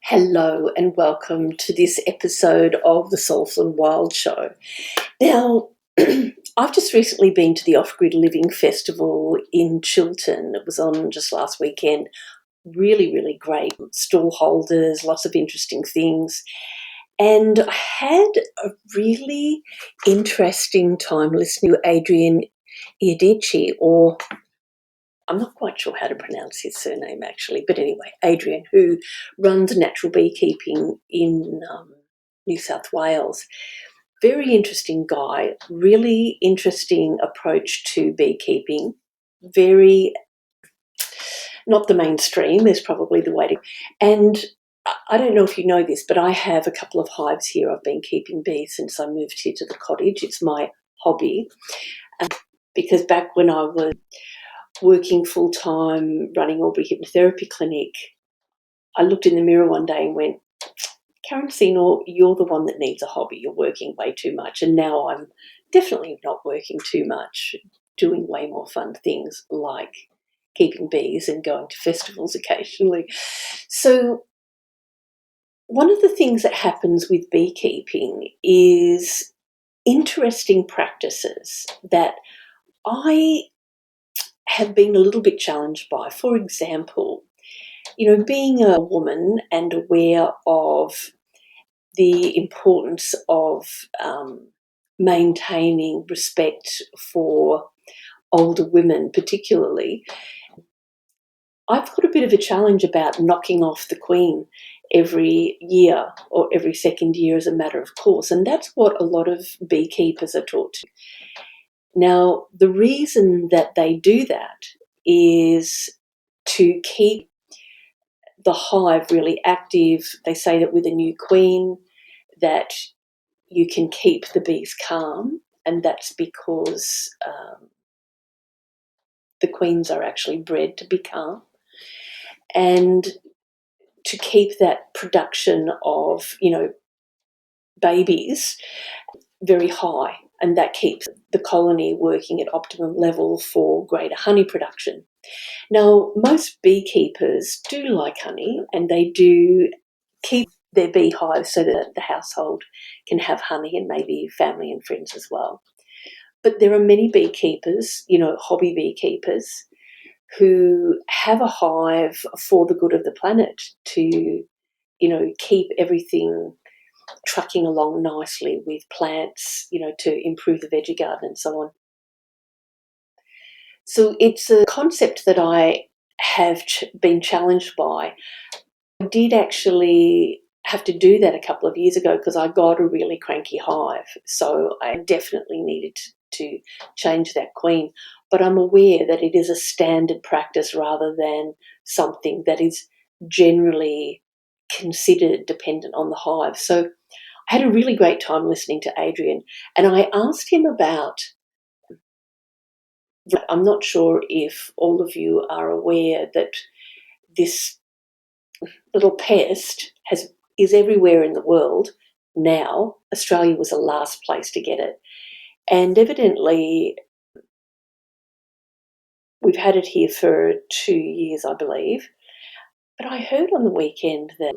Hello and welcome to this episode of the Soulful and Wild Show. Now, I've just recently been to the Off-Grid Living Festival in Chiltern. It was on just last weekend. Really, really great. Stall holders, lots of interesting things. And I had a really interesting time listening to Adrian Iadici, or I'm not quite sure how to pronounce his surname actually, but anyway, Adrian, who runs natural beekeeping in New South Wales. Very interesting guy, really interesting approach to beekeeping. Very, not the mainstream is probably the way to, and I don't know if you know this, but I have a couple of hives here. I've been keeping bees since I moved here to the cottage. It's my hobby. Because back when I was working full-time, running Albury Hypnotherapy Clinic, I looked in the mirror one day and went, Karen Senor, you're the one that needs a hobby. You're working way too much. And now I'm definitely not working too much, doing way more fun things like keeping bees and going to festivals occasionally. So one of the things that happens with beekeeping is interesting practices that I have been a little bit challenged by. For example, being a woman and aware of the importance of maintaining respect for older women particularly, I've got a bit of a challenge about knocking off the queen every year or every second year as a matter of course, and that's what a lot of beekeepers are taught to. Now, the reason that they do that is to keep the hive really active. They say that with a new queen that you can keep the bees calm, and that's because the queens are actually bred to be calm, and to keep that production of, babies very high, and that keeps the colony working at optimum level for greater honey production. Now, most beekeepers do like honey, and they do keep their beehives so that the household can have honey and maybe family and friends as well. But there are many beekeepers, hobby beekeepers, who have a hive for the good of the planet to, keep everything trucking along nicely with plants, to improve the veggie garden and so on. So it's a concept that I have been challenged by. I did actually have to do that a couple of years ago because I got a really cranky hive. So I definitely needed to change that queen. But I'm aware that it is a standard practice rather than something that is generally considered dependent on the hive. So I had a really great time listening to Adrian, and I asked him about, I'm not sure if all of you are aware that this little pest is everywhere in the world now. Australia was the last place to get it. And evidently, we've had it here for 2 years, I believe. But I heard on the weekend that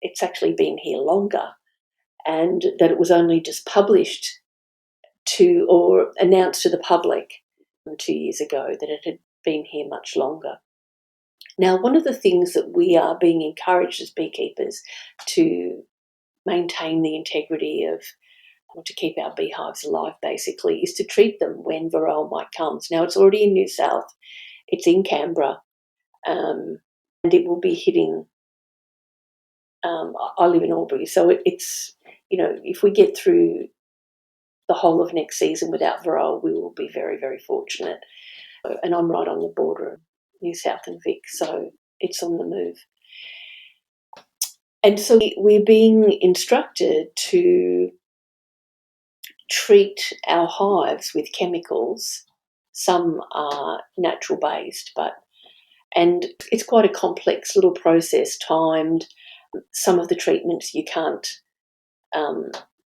it's actually been here longer, and that it was only just published or announced to the public 2 years ago that it had been here much longer. Now, one of the things that we are being encouraged as beekeepers to maintain the integrity of, or to keep our beehives alive basically, is to treat them when varroa mite comes. Now, it's already in New South, it's in Canberra, and it will be hitting, I live in Albury, so it's, if we get through the whole of next season without varroa, we will be very, very fortunate. And I'm right on the border of New South and Vic, so it's on the move. And so we're being instructed to treat our hives with chemicals. Some are natural based, and it's quite a complex little process, timed. Some of the treatments you can't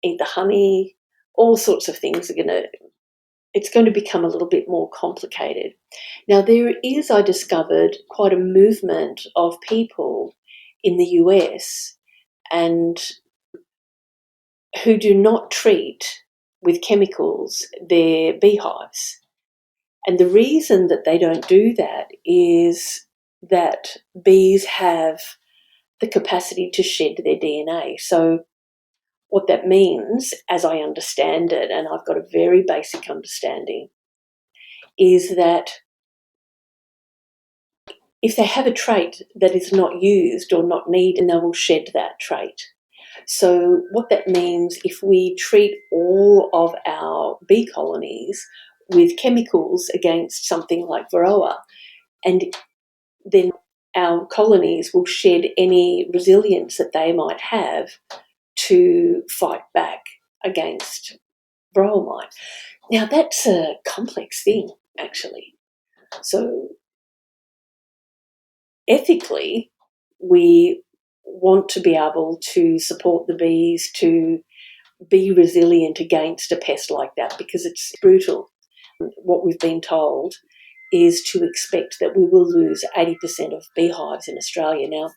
eat the honey. All sorts of things it's going to become a little bit more complicated. Now, there is, I discovered, quite a movement of people in the US and who do not treat with chemicals their beehives. And the reason that they don't do that is that bees have the capacity to shed their DNA. So what that means, as I understand it, and I've got a very basic understanding, is that if they have a trait that is not used or not needed, they will shed that trait. So what that means, if we treat all of our bee colonies with chemicals against something like varroa, and then our colonies will shed any resilience that they might have to fight back against varroa mite. Now that's a complex thing, actually. So ethically, we want to be able to support the bees to be resilient against a pest like that, because it's brutal. What we've been told is to expect that we will lose 80% of beehives in Australia. Now,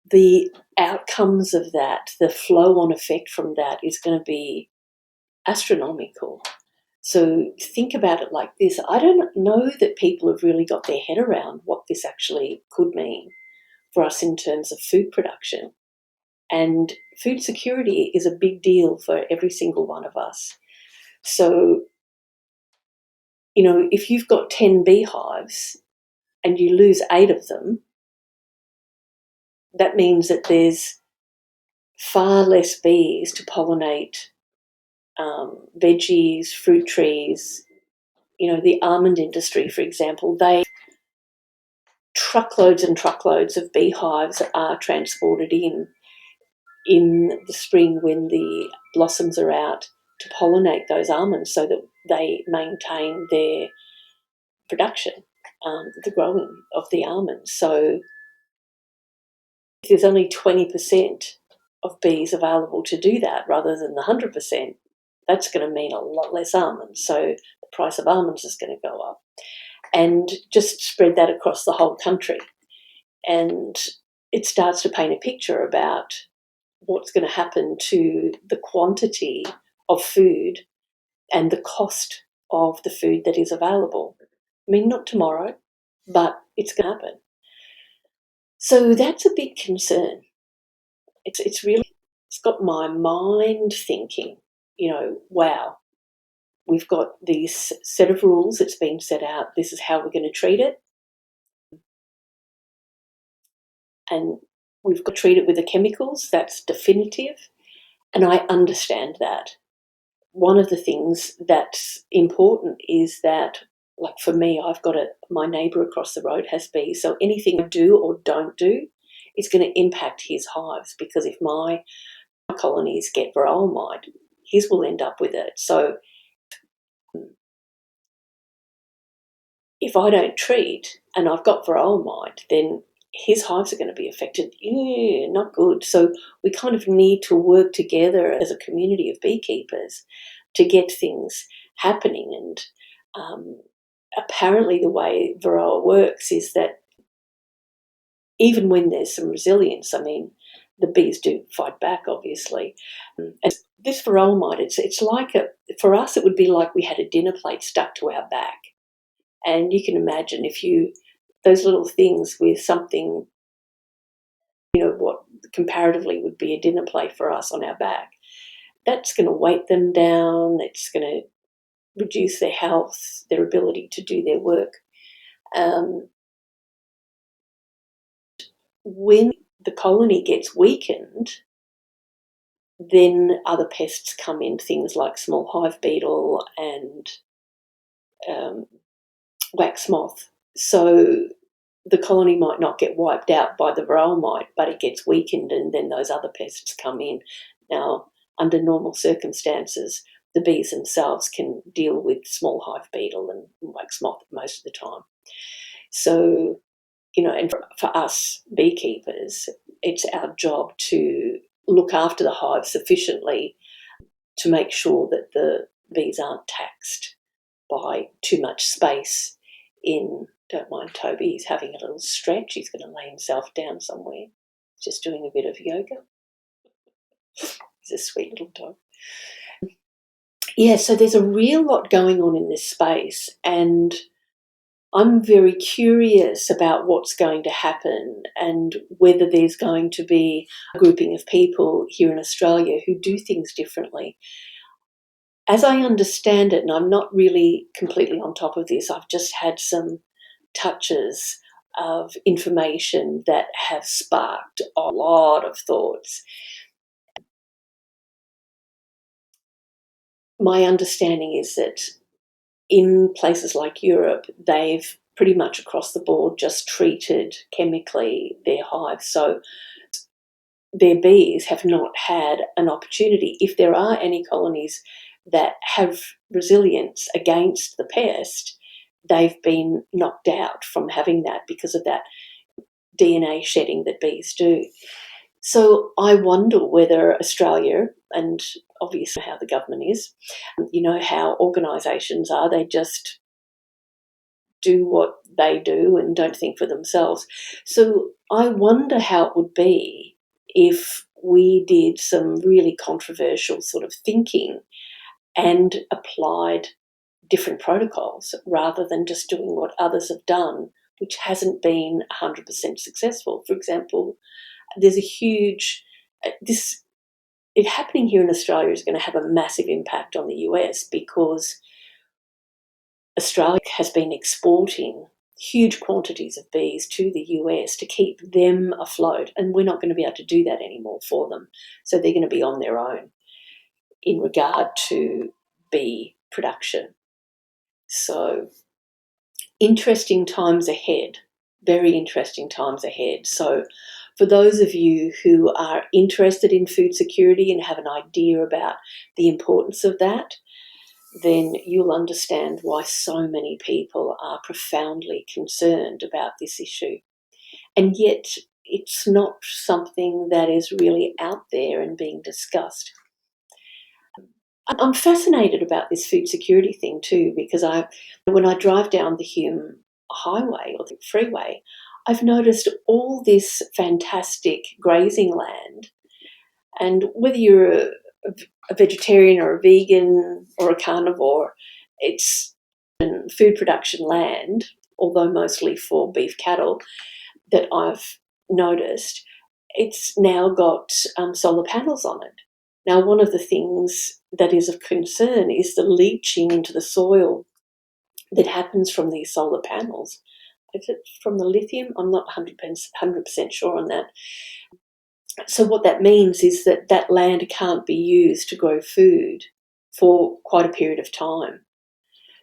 the outcomes of that, the flow-on effect from that is going to be astronomical. So think about it like this. I don't know that people have really got their head around what this actually could mean for us in terms of food production. And food security is a big deal for every single one of us. So, if you've got 10 beehives and you lose 8 of them, that means that there's far less bees to pollinate veggies, fruit trees. The almond industry, for example, truckloads and truckloads of beehives are transported in the spring when the blossoms are out to pollinate those almonds so that they maintain their production, the growing of the almonds. So if there's only 20% of bees available to do that rather than the 100%, that's going to mean a lot less almonds. So the price of almonds is going to go up. And just spread that across the whole country. And it starts to paint a picture about what's going to happen to the quantity of food and the cost of the food that is available. I mean, not tomorrow, but it's going to happen. So that's a big concern. It's got my mind thinking, wow, we've got these set of rules that's been set out. This is how we're going to treat it. And we've got to treat it with the chemicals. That's definitive. And I understand that. One of the things that's important is that, like for me, I've got my neighbour across the road has bees. So anything I do or don't do is going to impact his hives, because if my colonies get varroa mite, his will end up with it. So if I don't treat and I've got varroa mite, then his hives are going to be affected. Yeah, not good. So we kind of need to work together as a community of beekeepers to get things happening. And apparently the way varroa works is that even when there's some resilience, I mean, the bees do fight back, obviously. And this varroa mite, it's like for us, it would be like we had a dinner plate stuck to our back. And you can imagine those little things with something, what comparatively would be a dinner plate for us on our back, that's going to weight them down. It's going to reduce their health, their ability to do their work. When the colony gets weakened, then other pests come in, things like small hive beetle and wax moth. So the colony might not get wiped out by the varroa mite, but it gets weakened, and then those other pests come in. Now, under normal circumstances, the bees themselves can deal with small hive beetle and wax moth most of the time. So, and for us beekeepers, it's our job to look after the hive sufficiently to make sure that the bees aren't taxed by too much space in Don't mind Toby, he's having a little stretch. He's going to lay himself down somewhere. He's just doing a bit of yoga. He's a sweet little dog. Yeah, so there's a real lot going on in this space, and I'm very curious about what's going to happen and whether there's going to be a grouping of people here in Australia who do things differently. As I understand it, and I'm not really completely on top of this, I've just had some touches of information that have sparked a lot of thoughts. My understanding is that in places like Europe, they've pretty much across the board just treated chemically their hives. So their bees have not had an opportunity. If there are any colonies that have resilience against the pest, they've been knocked out from having that because of that DNA shedding that bees do. So I wonder whether Australia, and obviously how the government is, how organisations are, they just do what they do and don't think for themselves. So I wonder how it would be if we did some really controversial sort of thinking and applied different protocols rather than just doing what others have done, which hasn't been 100% successful. For example, there's a huge, it happening here in Australia is going to have a massive impact on the US because Australia has been exporting huge quantities of bees to the US to keep them afloat, and we're not going to be able to do that anymore for them. So they're going to be on their own in regard to bee production. So interesting times ahead, very interesting times ahead. So for those of you who are interested in food security and have an idea about the importance of that, then you'll understand why so many people are profoundly concerned about this issue. And yet it's not something that is really out there and being discussed. I'm fascinated about this food security thing too, because when I drive down the Hume highway or the freeway, I've noticed all this fantastic grazing land. And whether you're a vegetarian or a vegan or a carnivore, it's food production land, although mostly for beef cattle, that I've noticed. It's now got solar panels on it. Now, one of the things that is of concern is the leaching into the soil that happens from these solar panels. Is it from the lithium? I'm not 100% sure on that. So what that means is that that land can't be used to grow food for quite a period of time.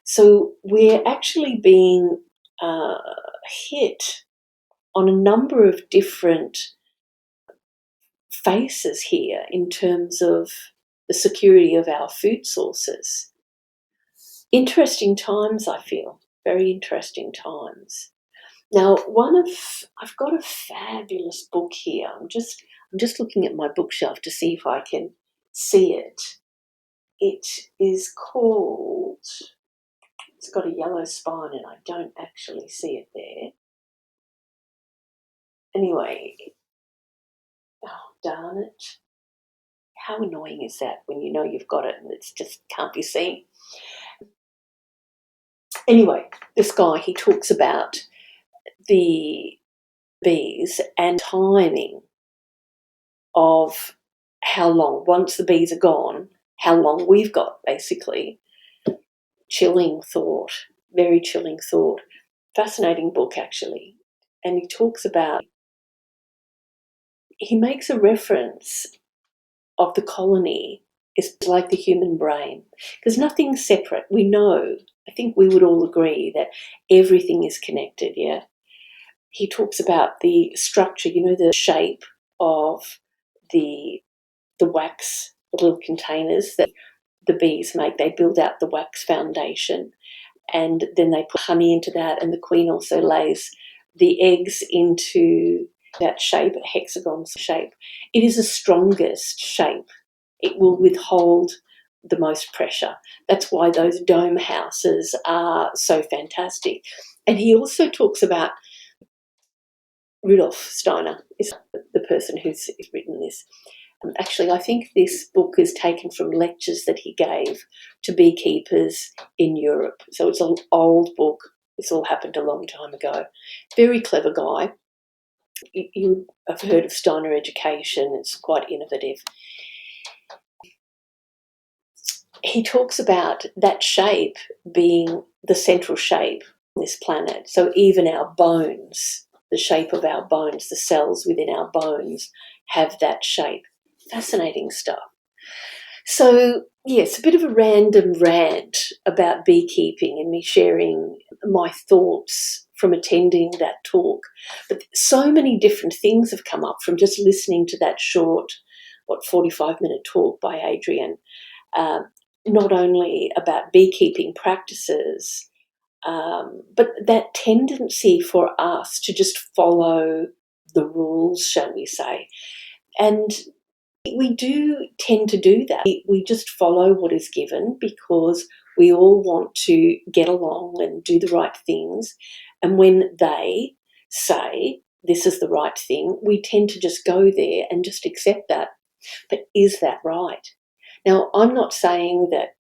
So we're actually being hit on a number of different faces here in terms of the security of our food sources. Interesting times, I feel, very interesting times. Now, I've got a fabulous book here. I'm just looking at my bookshelf to see if I can see it. It is called, it's got a yellow spine and I don't actually see it there. Anyway, oh, darn it. How annoying is that when you know you've got it and it just can't be seen? Anyway, this guy, he talks about the bees and timing of how long, once the bees are gone, how long we've got, basically. Chilling thought, very chilling thought. Fascinating book, actually. And he talks about, he makes a reference of the colony is like the human brain, because nothing's separate. We know, I think we would all agree that everything is connected, yeah? He talks about the structure, the shape of the wax, the little containers that the bees make. They build out the wax foundation and then they put honey into that, and the queen also lays the eggs into that shape, a hexagon shape. It is the strongest shape. It will withhold the most pressure. That's why those dome houses are so fantastic, And he also talks about Rudolf Steiner is the person who's written this. Actually, I think this book is taken from lectures that he gave to beekeepers in Europe. So it's an old book. This all happened a long time ago. Very clever guy. You have heard of Steiner education. It's quite innovative. He talks about that shape being the central shape on this planet. So even our bones, the shape of our bones, the cells within our bones have that shape. Fascinating stuff. So, yes, a bit of a random rant about beekeeping and me sharing my thoughts from attending that talk. But so many different things have come up from just listening to that short, 45-minute talk by Adrian. Not only about beekeeping practices, but that tendency for us to just follow the rules, shall we say. And we do tend to do that. We just follow what is given because we all want to get along and do the right things. And when they say this is the right thing, we tend to just go there and just accept that. But is that right? Now, I'm not saying that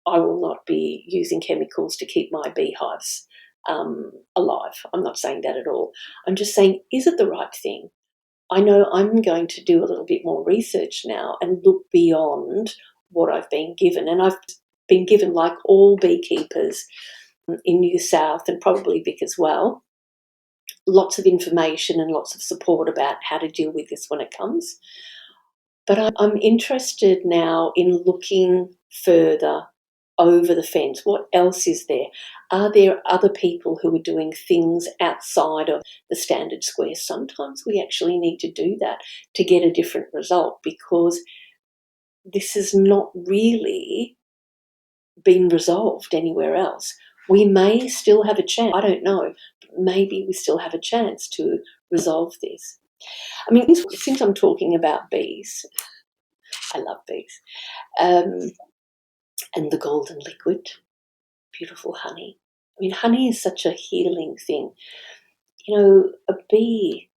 I will not be using chemicals to keep my beehives alive. I'm not saying that at all. I'm just saying, is it the right thing? I know I'm going to do a little bit more research now and look beyond what I've been given. And I've been given, like all beekeepers in New South and probably Vic as well, lots of information and lots of support about how to deal with this when it comes. But I'm interested now in looking further over the fence. What else is there? Are there other people who are doing things outside of the standard square? Sometimes we actually need to do that to get a different result because this has not really been resolved anywhere else. We may still have a chance, I don't know, but maybe we still have a chance to resolve this. I mean, since I'm talking about bees, I love bees, and the golden liquid, beautiful honey. I mean, honey is such a healing thing. You know, a bee,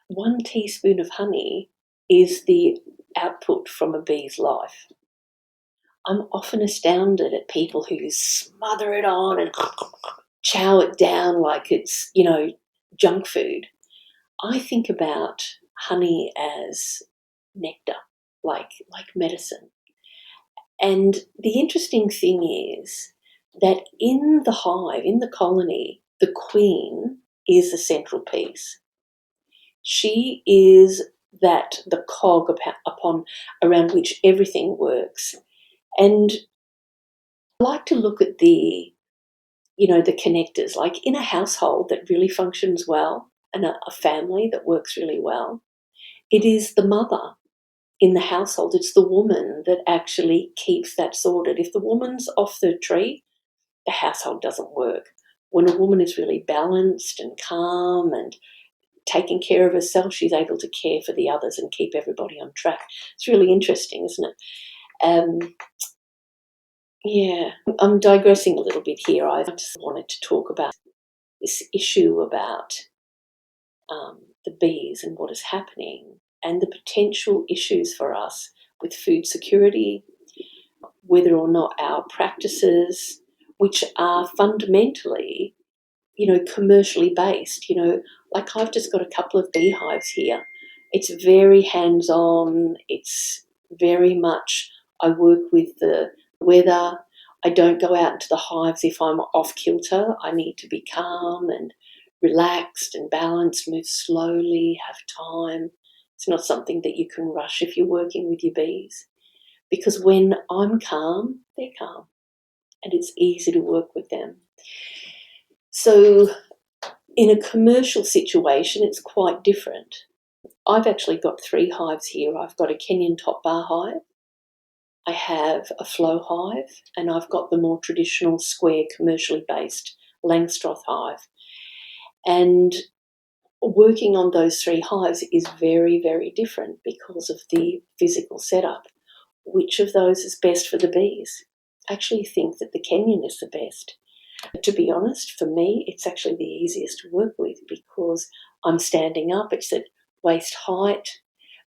1 teaspoon of honey is the output from a bee's life. I'm often astounded at people who smother it on and chow it down like it's, junk food. I think about honey as nectar, like medicine. And the interesting thing is that in the hive, in the colony, the queen is the central piece. She is the cog around which everything works. And I like to look at the connectors, like in a household that really functions well and a family that works really well. It is the mother in the household, it's the woman that actually keeps that sorted. If the woman's off the tree, the household doesn't work. When a woman is really balanced and calm and taking care of herself, she's able to care for the others and keep everybody on track. It's really interesting, isn't it? Yeah, I'm digressing a little bit here. I just wanted to talk about this issue about the bees and what is happening and the potential issues for us with food security, whether or not our practices, which are fundamentally, commercially based, like I've just got a couple of beehives here. It's very hands-on. It's very much, I work with the weather. I don't go out into the hives if I'm off kilter. I need to be calm and relaxed and balanced, move slowly, have time. It's not something that you can rush if you're working with your bees. Because when I'm calm, they're calm. And it's easy to work with them. So in a commercial situation, it's quite different. I've actually got 3 hives here. I've got a Kenyan top bar hive, I have a flow hive, and I've got the more traditional square commercially based Langstroth hive. And working on those 3 hives is very, very different because of the physical setup. Which of those is best for the bees? I actually think that the Kenyan is the best. To be honest, for me, it's actually the easiest to work with because I'm standing up. It's at waist height.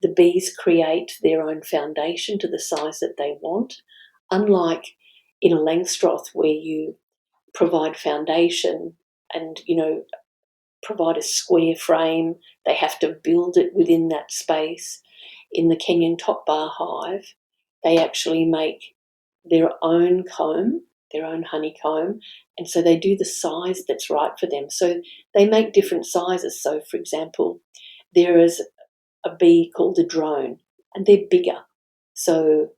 The bees create their own foundation to the size that they want, unlike in a Langstroth where you provide foundation and, provide a square frame. They have to build it within that space. In the Kenyan top bar hive, they actually make their own comb, their own honeycomb, and so they do the size that's right for them. So they make different sizes. So, for example, there is a bee called a drone, and they're bigger. So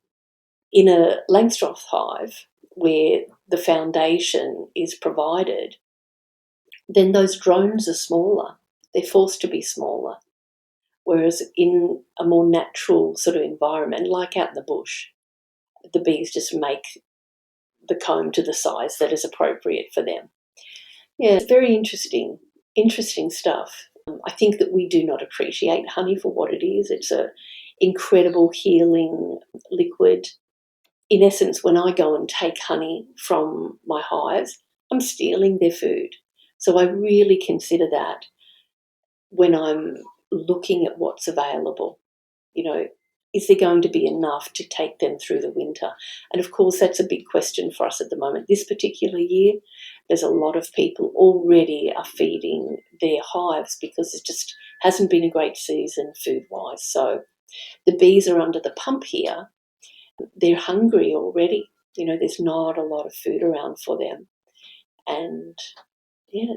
in a Langstroth hive, where the foundation is provided, then those drones are smaller. They're forced to be smaller. Whereas in a more natural sort of environment, like out in the bush, the bees just make the comb to the size that is appropriate for them. Yeah, it's very interesting stuff. I think that we do not appreciate honey for what it is. It's an incredible healing liquid. In essence, when I go and take honey from my hives, I'm stealing their food. So I really consider that when I'm looking at what's available. Is there going to be enough to take them through the winter? And of course, that's a big question for us at the moment. This particular year, there's a lot of people already are feeding their hives because it just hasn't been a great season food-wise. So the bees are under the pump here. They're hungry already. There's not a lot of food around for them. And yeah,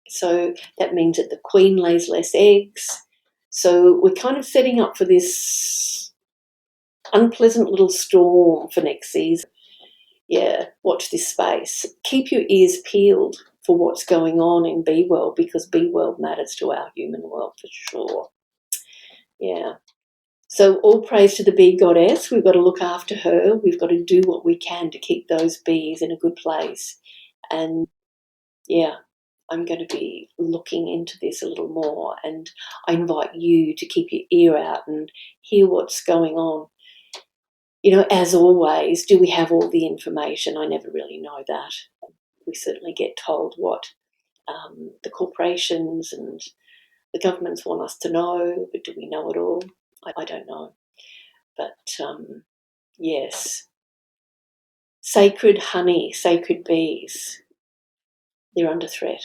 so that means that the queen lays less eggs. So we're kind of setting up for this unpleasant little storm for next season. Yeah, watch this space. Keep your ears peeled for what's going on in bee world because bee world matters to our human world for sure. Yeah. So all praise to the bee goddess. We've got to look after her. We've got to do what we can to keep those bees in a good place. And yeah, I'm going to be looking into this a little more, and I invite you to keep your ear out and hear what's going on. As always, do we have all the information? I never really know that. We certainly get told what the corporations and the governments want us to know, but do we know it all? I don't know. But yes, sacred honey, sacred bees, they're under threat.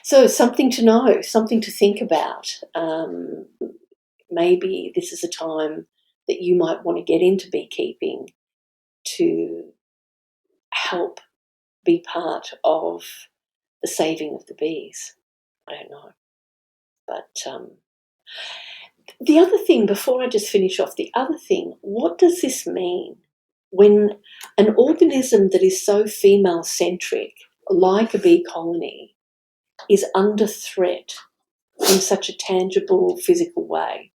So something to know, something to think about. Maybe this is a time that you might want to get into beekeeping to help be part of the saving of the bees. I don't know. But the other thing, before I just finish off, what does this mean when an organism that is so female-centric, like a bee colony, is under threat in such a tangible, physical way?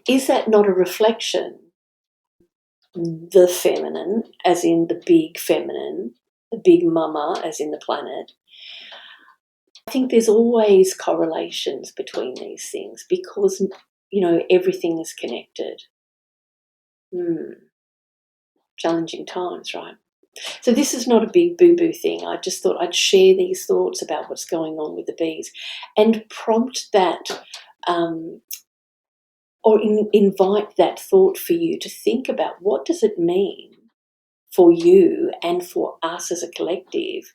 Is that not a reflection, the feminine, as in the big feminine, the big mama, as in the planet? I think there's always correlations between these things because, everything is connected. Challenging times, right? So this is not a big boo-boo thing. I just thought I'd share these thoughts about what's going on with the bees and prompt that or invite that thought for you to think about what does it mean for you and for us as a collective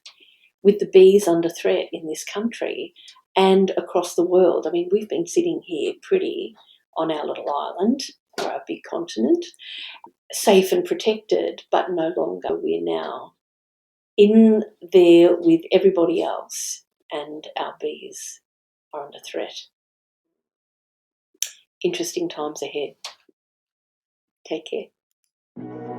with the bees under threat in this country and across the world. I mean, we've been sitting here pretty on our little island or our big continent, safe and protected, but no longer. We're now in there with everybody else and our bees are under threat. Interesting times ahead. Take care.